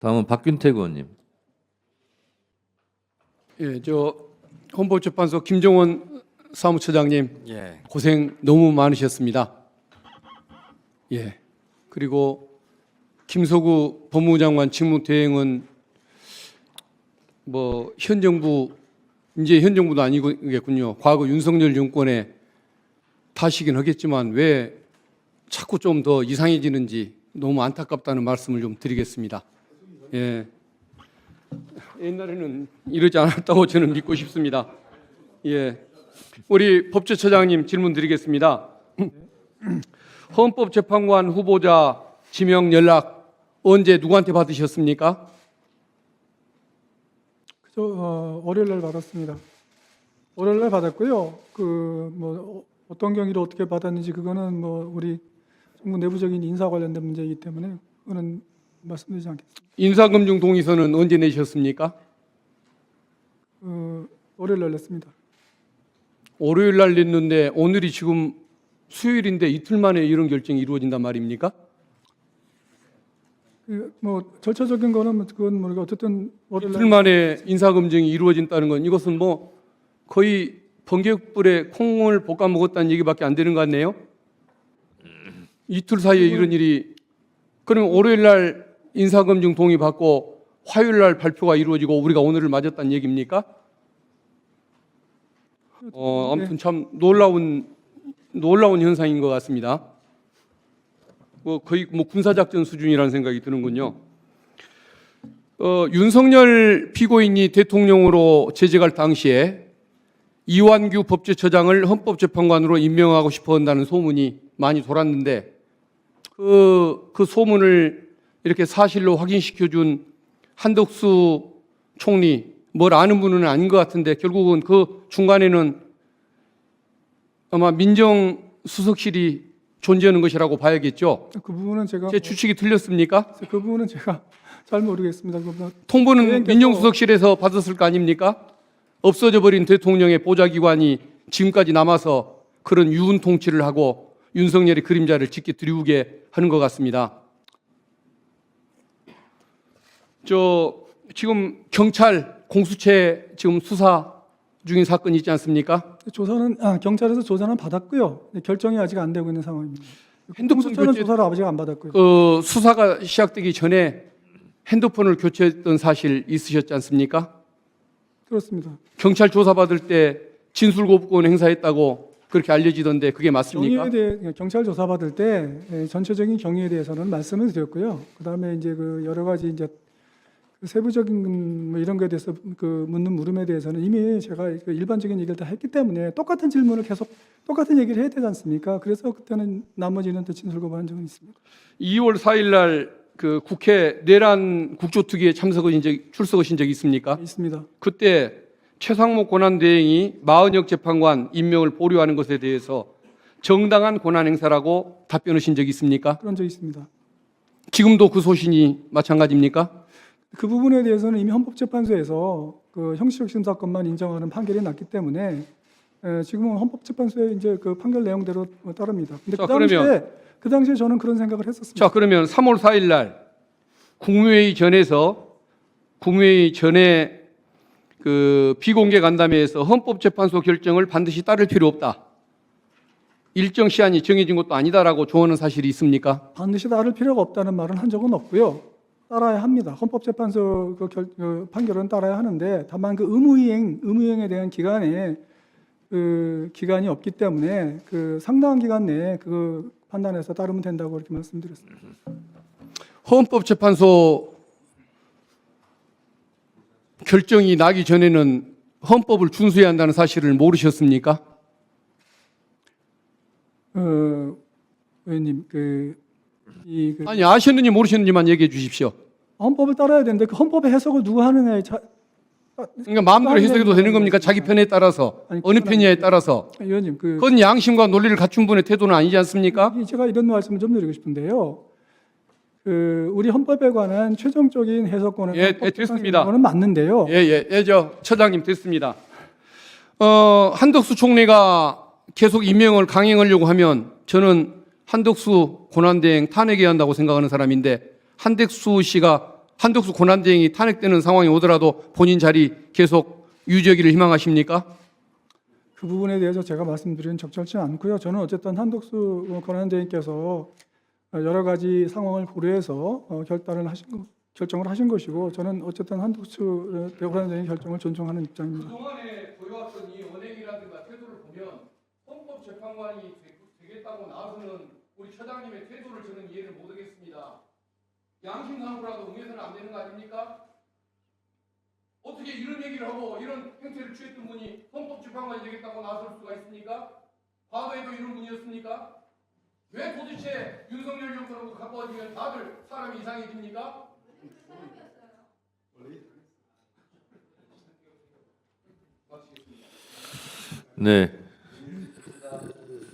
다음은 박균택 의원님. 예, 헌법재판소 김정원 사무처장님 예. 고생 너무 많으셨습니다. 예. 그리고 김석우 법무부 장관 직무대행은 현 정부 이제 현 정부도 아니겠군요. 과거 윤석열 정권에 탓이긴 하겠지만 왜 자꾸 좀 더 이상해지는지 너무 안타깝다는 말씀을 좀 드리겠습니다. 예. 옛날에는 이러지 않았다고 저는 믿고 싶습니다. 예. 우리 법제처장님 질문 드리겠습니다. 헌법재판관 후보자 지명 연락 언제 누구한테 받으셨습니까? 월요일 날 받았습니다. 월요일 날 받았고요. 어떤 경위로 어떻게 받았는지 그거는 우리 정부 내부적인 인사 관련된 문제이기 때문에 그거는 말씀드리지 않겠습니다. 인사검증 동의서는 언제 내셨습니까? 월요일 날 냈습니다. 월요일 날 냈는데 오늘이 지금 수요일인데 이틀 만에 이런 결정이 이루어진단 말입니까? 절차적인 거는 그건 모르고 어쨌든 월요일 이틀 만에 인사검증이 이루어진다는 건 이것은 거의 번개불에 콩을 볶아 먹었다는 얘기밖에 안 되는 것 같네요. 이틀 사이에 이런 일이, 그러면 월요일 날 인사검증 동의 받고 화요일 날 발표가 이루어지고 우리가 오늘을 맞았다는 얘기입니까? 아무튼 참 놀라운 현상인 것 같습니다. 거의 군사작전 수준이라는 생각이 드는군요. 윤석열 피고인이 대통령으로 재직할 당시에 이완규 법제처장을 헌법재판관으로 임명하고 싶어 한다는 소문이 많이 돌았는데 그 소문을 이렇게 사실로 확인시켜준 한덕수 총리, 뭘 아는 분은 아닌 것 같은데 결국은 그 중간에는 아마 민정수석실이 존재하는 것이라고 봐야겠죠. 그 부분은 제 추측이 틀렸습니까? 그 부분은 제가 잘 모르겠습니다. 통보는 민정수석실에서 받았을 거 아닙니까? 없어져 버린 대통령의 보좌기관이 지금까지 남아서 그런 유운 통치를 하고 윤석열의 그림자를 짙게 드리우게 하는 것 같습니다. 지금 경찰 공수처 지금 수사 중인 사건이 있지 않습니까? 경찰에서 조사는 받았고요. 결정이 아직 안 되고 있는 상황입니다. 핸드폰 공수처는 교체- 조사를 아직 안 받았고요. 수사가 시작되기 전에 핸드폰을 교체했던 사실 있으셨지 않습니까? 그렇습니다. 경찰 조사받을 때 진술거부권 행사했다고 그렇게 알려지던데 그게 맞습니까? 경찰 조사 받을 때 전체적인 경위에 대해서는 말씀을 드렸고요. 그다음에 이제 여러 가지 이제 세부적인 이런 거에 대해서 묻는 물음에 대해서는 이미 제가 일반적인 얘기를 다 했기 때문에 똑같은 질문을 계속 똑같은 얘기를 해야 되지 않습니까? 그래서 그때는 나머지는 또 진술 거부한 적은 있습니다. 2월 4일 날 국회 내란 국조특위에 출석하신 적이 있습니까? 있습니다. 그때 최상목 권한대행이 마은혁 재판관 임명을 보류하는 것에 대해서 정당한 권한 행사라고 답변하신 적이 있습니까? 그런 적이 있습니다. 지금도 그 소신이 마찬가지입니까? 그 부분에 대해서는 이미 헌법재판소에서 형식적 심사권만 인정하는 판결이 났기 때문에 지금은 헌법재판소의 이제 그 판결 내용대로 따릅니다. 근데 그 당시에 저는 그런 생각을 했었습니다. 자, 그러면 3월 4일 날 국무회의 전에 비공개 간담회에서 헌법재판소 결정을 반드시 따를 필요 없다. 일정 시한이 정해진 것도 아니다라고 조언한 사실이 있습니까? 반드시 따를 필요가 없다는 말은 한 적은 없고요. 따라야 합니다. 헌법재판소 판결은 따라야 하는데 다만 의무이행에 대한 기간이 없기 때문에 상당한 기간 내에 판단해서 따르면 된다고 이렇게 말씀드렸습니다. 헌법재판소 결정이 나기 전에는 헌법을 준수해야 한다는 사실을 모르셨습니까? 의원님, 아니, 아셨는지 모르셨는지만 얘기해 주십시오. 헌법을 따라야 되는데 그 헌법의 해석을 누가 하느냐에 그러니까 마음대로 해석해도 되는 겁니까? 자기 편에 따라서, 어느 편이냐에 따라서. 의원님, 그건 양심과 논리를 갖춘 분의 태도는 아니지 않습니까? 제가 이런 말씀을 좀 드리고 싶은데요. 우리 헌법에 관한 최종적인 해석권은 됐습니다. 헌법재판소는 맞는데요. 처장님 됐습니다. 한덕수 총리가 계속 임명을 강행하려고 하면 저는 한덕수 권한대행 탄핵해야 한다고 생각하는 사람인데 한덕수 씨가 한덕수 권한대행이 탄핵되는 상황이 오더라도 본인 자리 계속 유지하기를 희망하십니까? 그 부분에 대해서 제가 말씀드리는 적절치 않고요. 저는 어쨌든 한덕수 권한대행께서 여러 가지 상황을 고려해서 결정을 하신 것이고, 저는 어쨌든 한덕수 권한대행 결정을 존중하는 입장입니다. 그동안에 보여왔던 이 언행이라든가 태도를 보면 헌법재판관이 되겠다고 나서는 우리 처장님의 태도를 저는 이해를 못하겠습니다. 양심상으로라도 응해서는 안 되는 거 아닙니까? 어떻게 이런 얘기를 하고 이런 행태를 취했던 분이 헌법재판관이 되겠다고 나설 수가 있습니까? 과거에도 이런 분이었습니까? 왜 도대체 윤석열 정권하고 가까워지면 다들 사람이 이상해집니까? 네.